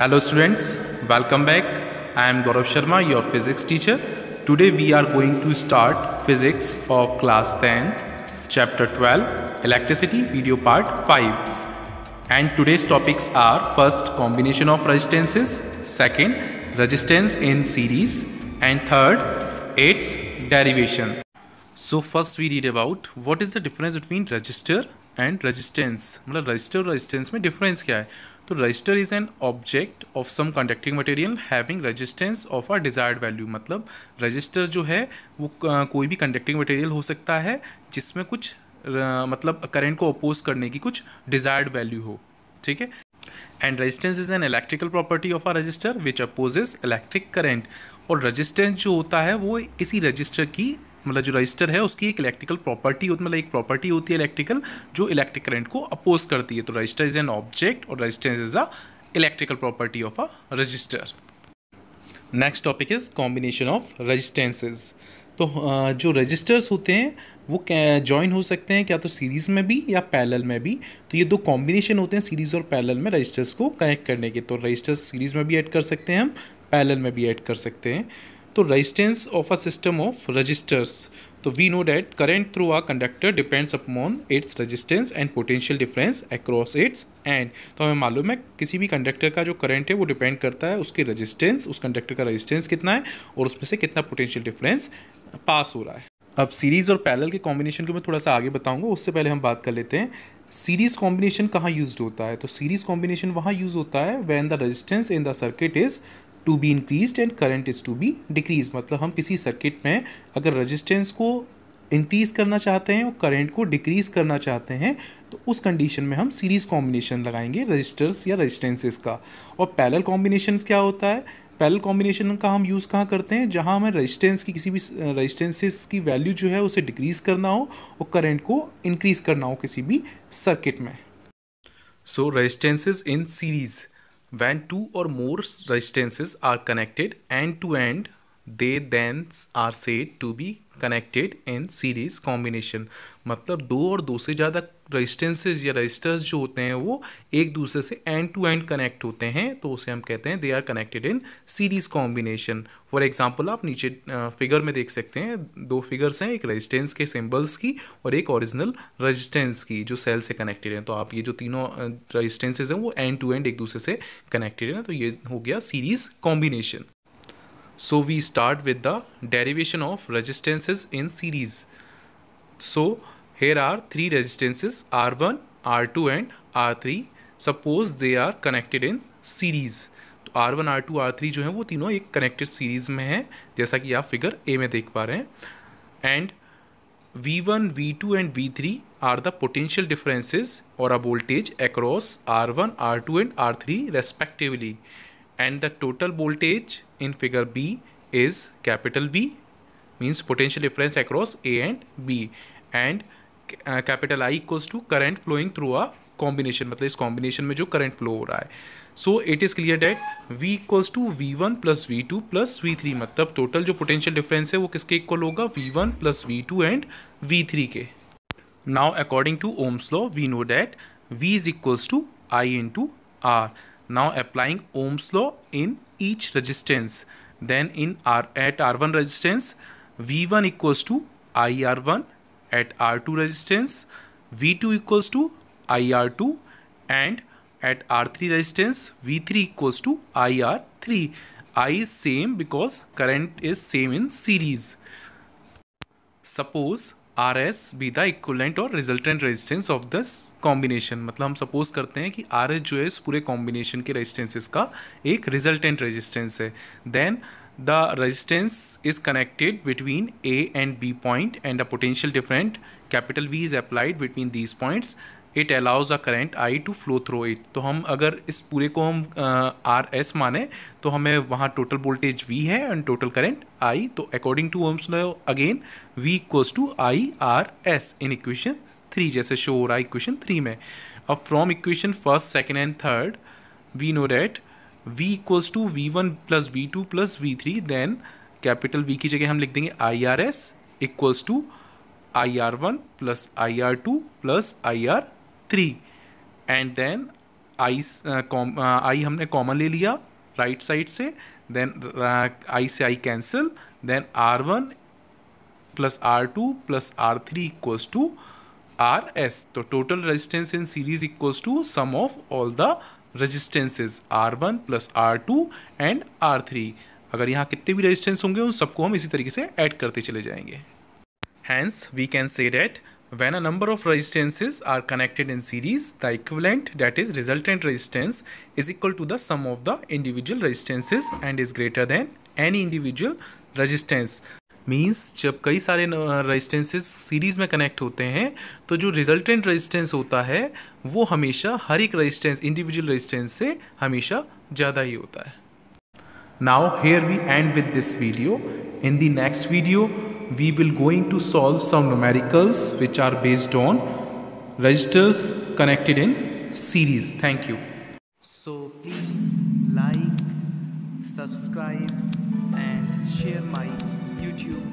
Hello students, welcome back. I am Gaurav Sharma, your physics teacher. Today we are going to start physics of class 10, chapter 12, electricity, video part 5. And today's topics are first, combination of resistances, second, resistance in series, and third, its derivation. So first we read about what is the difference between resistor and resistance. मतलब resistor और resistance में difference क्या है. तो resistor is an object of some conducting material having resistance of a desired value. मतलब resistor जो है वो कोई भी conducting material हो सकता है जिसमें कुछ मतलब करंट को अपोज करने की कुछ डिजायर्ड वैल्यू हो. ठीक है. And resistance is an electrical property of a register which opposes electric current. और रेजिस्टेंस जो होता है वो किसी रजिस्टर की मतलब जो रजिस्टर है उसकी एक इलेक्ट्रिकल प्रॉपर्टी होती है, मतलब एक प्रॉपर्टी होती है इलेक्ट्रिकल जो इलेक्ट्रिक करंट को अपोज करती है. तो रजिस्टर इज एन ऑब्जेक्ट और resistance is a electrical property of a resistor. Next topic is combination of resistances. तो जो रजिस्टर्स होते हैं वो जॉइन हो सकते हैं क्या तो सीरीज़ में भी या पैरेलल में भी. तो ये दो कॉम्बिनेशन होते हैं सीरीज़ और पैरेलल में रजिस्टर्स को कनेक्ट करने के. तो रजिस्टर्स सीरीज़ में भी ऐड कर सकते हैं हम, पैरेलल में भी ऐड कर सकते हैं. तो resistance of a system of resistors. तो we know that current through a conductor depends upon its resistance and potential difference across its end. तो हमें मालूम है किसी भी कंडक्टर का जो करंट है वो डिपेंड करता है उसके रेजिस्टेंस, उस कंडक्टर का रेजिस्टेंस कितना है और उसमें से कितना पोटेंशियल डिफरेंस पास हो रहा है. अब सीरीज़ और पैरेलल के कॉम्बिनेशन को मैं थोड़ा सा आगे बताऊंगा, उससे पहले हम बात कर लेते हैं सीरीज़ कॉम्बिनेशन कहाँ यूज्ड होता है. तो सीरीज़ कॉम्बिनेशन वहाँ यूज़ होता है when the resistance in the circuit is to be increased and current is to be decrease. मतलब हम किसी सर्किट में अगर रेजिस्टेंस को इंक्रीज करना चाहते हैं और करंट को डिक्रीज करना चाहते हैं तो उस कंडीशन में हम सीरीज़ कॉम्बिनेशन लगाएंगे रजिस्टर्स या रेजिस्टेंसेस का. और पैरेलल कॉम्बिनेशन क्या होता है, पैरेलल कॉम्बिनेशन का हम यूज़ कहाँ करते हैं जहाँ हमें रेजिस्टेंस की किसी भी रेजिस्टेंसेस की वैल्यू जो है उसे डिक्रीज करना हो और करंट को इंक्रीज करना हो किसी भी सर्किट में. So resistances in series. When two or more resistances are connected end to end, they then are said to be connected in series combination. मतलब दो और दो से ज़्यादा रेजिस्टेंसेज या रजिस्टर्स जो होते हैं वो एक दूसरे से एंड टू एंड कनेक्ट होते हैं तो उसे हम कहते हैं they are connected in series combination. For example आप नीचे फिगर में देख सकते हैं दो फिगर्स हैं, एक रेजिस्टेंस के सिंबल्स की और एक ओरिजिनल रेजिस्टेंस की जो सेल से कनेक्टेड हैं. तो आप ये जो तीनों रेजिस्टेंसेज हैं वो एंड टू एंड एक दूसरे से कनेक्टेड हैं. तो ये हो गया series combination. So we start with the derivation of resistances in series. So here are three resistances R1, R2 and R3. Suppose they are connected in series. तो R1, R2, R3 जो है वो तीनों एक कनेक्टेड सीरीज में हैं जैसा कि आप फिगर ए में देख पा रहे हैं. And V1, V2 and V3 are the potential differences or a voltage across R1, R2 and R3 respectively. And the total voltage in figure B is capital V, means potential difference across A and B, and capital I equals to current flowing through a combination. मतलब इस combination में जो current flow हो रहा है. So it is clear that V equals to V1 plus V2 plus V3. मतलब total जो potential difference है वो किसके equal होगा, V1 plus V2 and V3 के. Now according to Ohm's law we know that V is equals to I into R. Now applying Ohm's law in each resistance, then at R1 resistance V1 equals to IR1, at R2 resistance V2 equals to IR2, and at R3 resistance V3 equals to IR3. I is same because current is same in series. Suppose RS be the equivalent और resultant resistance of this combination. मतलब हम suppose करते हैं कि RS जो है इस पूरे कॉम्बिनेशन के रेजिस्टेंसेस का एक रिजल्टेंट रेजिस्टेंस है. Then the resistance is connected between A and B point and a potential different capital V is applied between these points. It allows a current I to flow through it. तो हम अगर इस पूरे को हम RS माने तो हमें वहाँ टोटल वोल्टेज V है एंड टोटल करंट I. तो according to Ohm's law again V equals to IRS इन इक्वेशन 3 जैसे शो हो रहा है इक्वेशन 3 में. अब from equation first, second and third we know that V equals to V1 plus V2 plus V3. Then capital V की जगह हम लिख देंगे IRS equals to IR1 plus IR2 plus IR3. And then I हमने common ले लिया right side से, then I से I cancel, then R1 plus R2 plus R3 equals to RS। तो total resistance in series equals to sum of all the resistances R1 plus R2 and R3। अगर यहाँ कितने भी resistance होंगे उन सबको हम इसी तरीके से ऐड करते चले जाएंगे। Hence we can say that when a number of resistances are connected in series, the equivalent, that is resultant resistance, is equal to the sum of the individual resistances and is greater than any individual resistance। Means जब कई सारे resistances series में connect होते हैं तो जो resultant resistance होता है वो हमेशा हर एक रेजिस्टेंस इंडिविजुअल रेजिस्टेंस से हमेशा ज़्यादा ही होता है। Now here we end with this video. In the next video we will going to solve some numericals which are based on resistors connected in series. Thank you. So please like, subscribe and share my YouTube